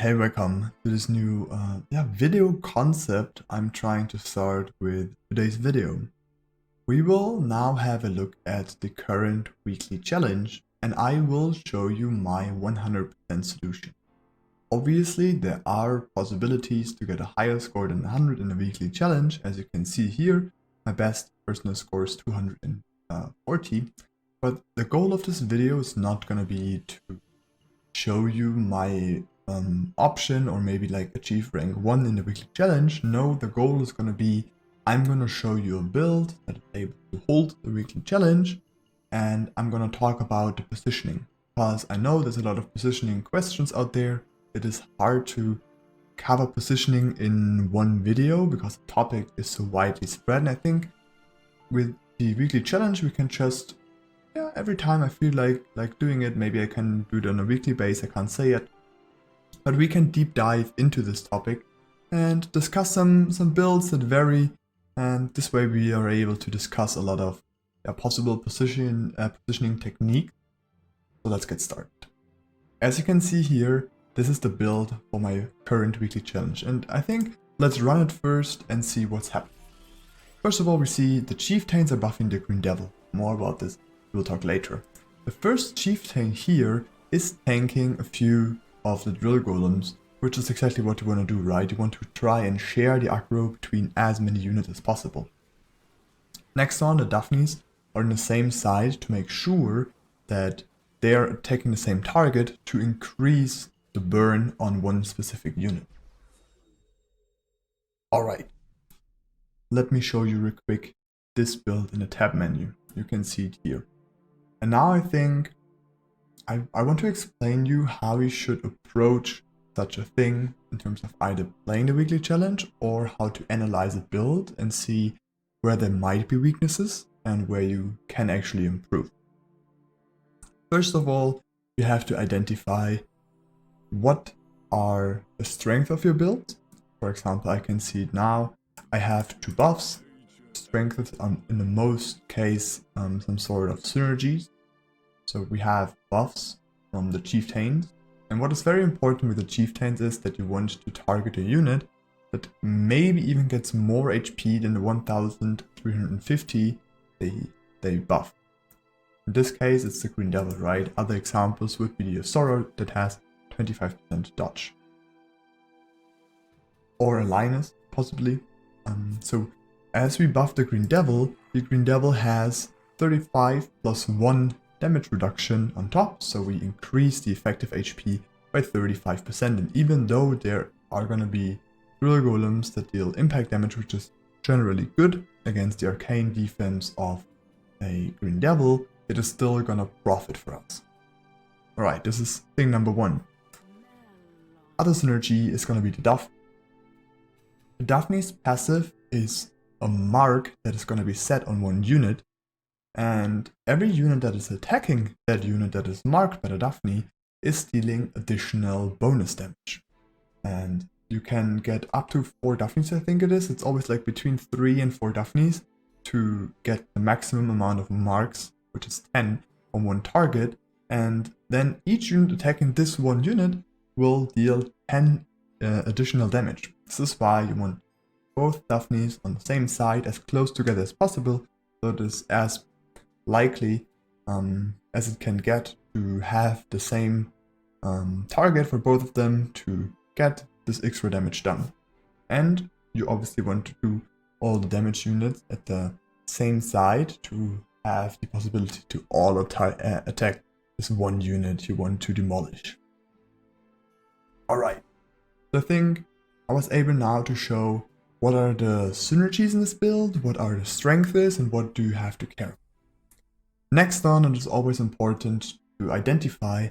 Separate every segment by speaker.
Speaker 1: Hey, welcome to this new video concept I'm trying to start with today's video. We will now have a look at the current weekly challenge and I will show you my 100% solution. Obviously, there are possibilities to get a higher score than 100 in a weekly challenge. As you can see here, my best personal score is 240. But the goal of this video is not going to be to show you my option or maybe like achieve rank 1 in the weekly challenge. No, the goal is going to be I'm going to show you a build that is able to hold the weekly challenge, and I'm going to talk about the positioning because I know there's a lot of positioning questions out there. It is hard to cover positioning in one video because the topic is so widely spread, and I think with the weekly challenge we can just every time I feel like doing it, maybe I can do it on a weekly basis, I can't say it, but we can deep dive into this topic and discuss some builds that vary, and this way we are able to discuss a lot of possible positioning technique. So let's get started. As you can see here, this is the build for my current weekly challenge, and I think let's run it first and see what's happening. First of all, we see the chieftains are buffing the green devil. More about this we'll talk later. The first chieftain here is tanking a few of the drill golems, which is exactly what you want to do, right? You want to try and share the aggro between as many units as possible. Next on, the Daphnes are on the same side to make sure that they are attacking the same target to increase the burn on one specific unit. Alright, let me show you real quick this build in the tab menu. You can see it here. And now I think I want to explain you how you should approach such a thing in terms of either playing the weekly challenge or how to analyze a build and see where there might be weaknesses and where you can actually improve. First of all, you have to identify what are the strengths of your build. For example, I can see it now. I have 2 buffs. Strength is in the most case some sort of synergies. So we have buffs from the chieftains, and what is very important with the chieftains is that you want to target a unit that maybe even gets more HP than the 1350 they buff. In this case it's the green devil, right? Other examples would be the Sorrow that has 25% dodge. Or a Linus, possibly. So as we buff the green devil has 35 plus 1 damage reduction on top, so we increase the effective HP by 35%, and even though there are gonna be drill golems that deal impact damage, which is generally good against the arcane defense of a green devil, it is still gonna profit for us. Alright, this is thing number 1. Other synergy is gonna be the Daphne. The Daphne's passive is a mark that is gonna be set on one unit, and every unit that is attacking that unit that is marked by the Daphne is dealing additional bonus damage. And you can get up to 4 Daphnes, I think it is. It's always like between 3 and 4 Daphnes to get the maximum amount of marks, which is 10 on one target. And then each unit attacking this one unit will deal 10 additional damage. This is why you want both Daphnes on the same side as close together as possible, so it is as likely as it can get to have the same target for both of them to get this extra damage done. And you obviously want to do all the damage units at the same side to have the possibility to all attack this one unit you want to demolish. Alright, so I think I was able now to show what are the synergies in this build, what are the strengths, and what do you have to care. Next on, it is always important to identify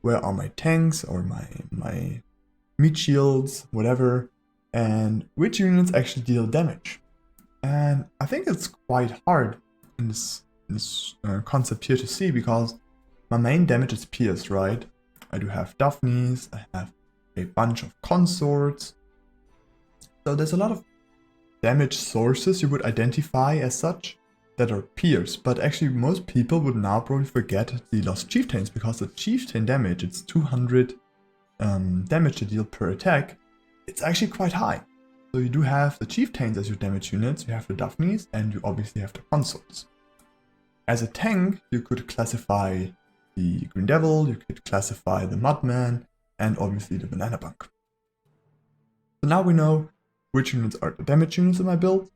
Speaker 1: where are my tanks or my meat shields, whatever, and which units actually deal damage. And I think it's quite hard in this concept here to see, because my main damage is pierce, right? I do have Daphnes, I have a bunch of consorts. So there's a lot of damage sources you would identify as such that are pierce, but actually most people would now probably forget the lost chieftains, because the chieftain damage, it's 200 damage they deal per attack, it's actually quite high. So you do have the chieftains as your damage units, you have the Daphnes, and you obviously have the consorts. As a tank, you could classify the Green Devil, you could classify the Mudman, and obviously the Banana Bunk. So now we know which units are the damage units in my build,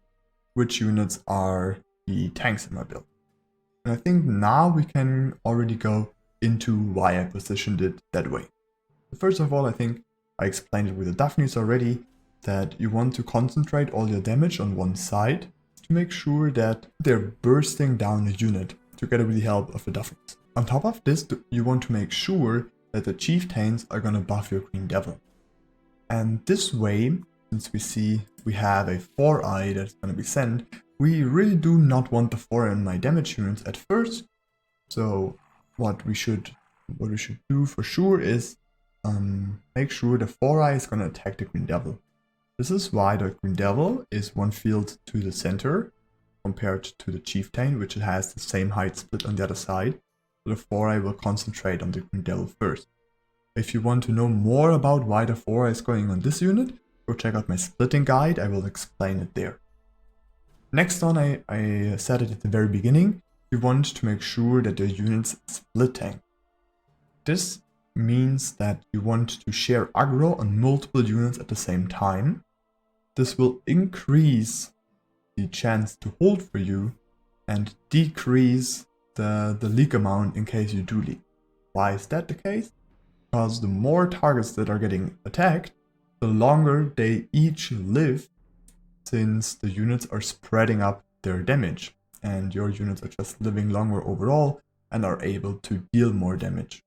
Speaker 1: which units are the tanks in my build. And I think now we can already go into why I positioned it that way. First of all, I think I explained it with the Daphnes already, that you want to concentrate all your damage on one side to make sure that they're bursting down a unit together with the help of the Daphnes. On top of this, you want to make sure that the chieftains are gonna buff your Green Devil. And this way, since we see we have a 4-eye that's gonna be sent, we really do not want the 4-eye in my damage units at first. So what we should do for sure is make sure the 4-eye is gonna attack the Green Devil. This is why the Green Devil is one field to the center compared to the Chieftain, which has the same height split on the other side. So the 4-eye will concentrate on the Green Devil first. If you want to know more about why the 4-eye is going on this unit, go check out my splitting guide, I will explain it there. Next on, I said it at the very beginning, you want to make sure that your units split tank. This means that you want to share aggro on multiple units at the same time. This will increase the chance to hold for you and decrease the leak amount in case you do leak. Why is that the case? Because the more targets that are getting attacked, the longer they each live, since the units are spreading up their damage and your units are just living longer overall and are able to deal more damage.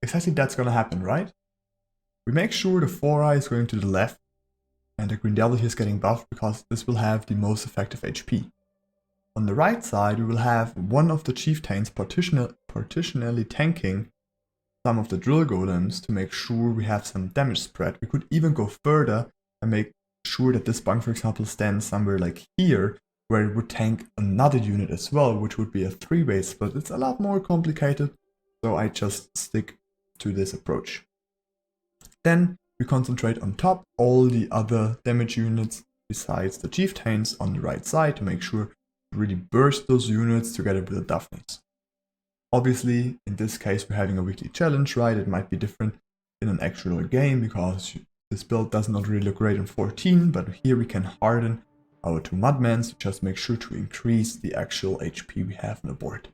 Speaker 1: Exactly that's gonna happen, right? We make sure the 4-eye is going to the left and the Green Devil here is getting buffed because this will have the most effective HP. On the right side, we will have one of the chieftains partitionally tanking some of the drill golems to make sure we have some damage spread. We could even go further and make sure that this bunk, for example, stands somewhere like here, where it would tank another unit as well, which would be a 3-way split. It's a lot more complicated, so I just stick to this approach. Then we concentrate on top all the other damage units besides the chieftains on the right side to make sure to really burst those units together with the Daphnes. Obviously, in this case, we're having a weekly challenge, right? It might be different in an actual game because this build does not really look great in 14, but here we can harden our 2 Mudmans to just make sure to increase the actual HP we have on the board.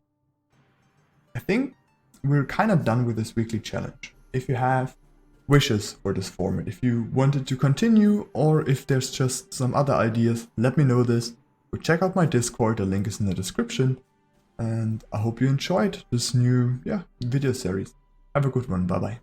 Speaker 1: I think we're kind of done with this weekly challenge. If you have wishes for this format, if you wanted to continue, or if there's just some other ideas, let me know this. Go check out my Discord, the link is in the description. And I hope you enjoyed this new video series. Have a good one, bye bye.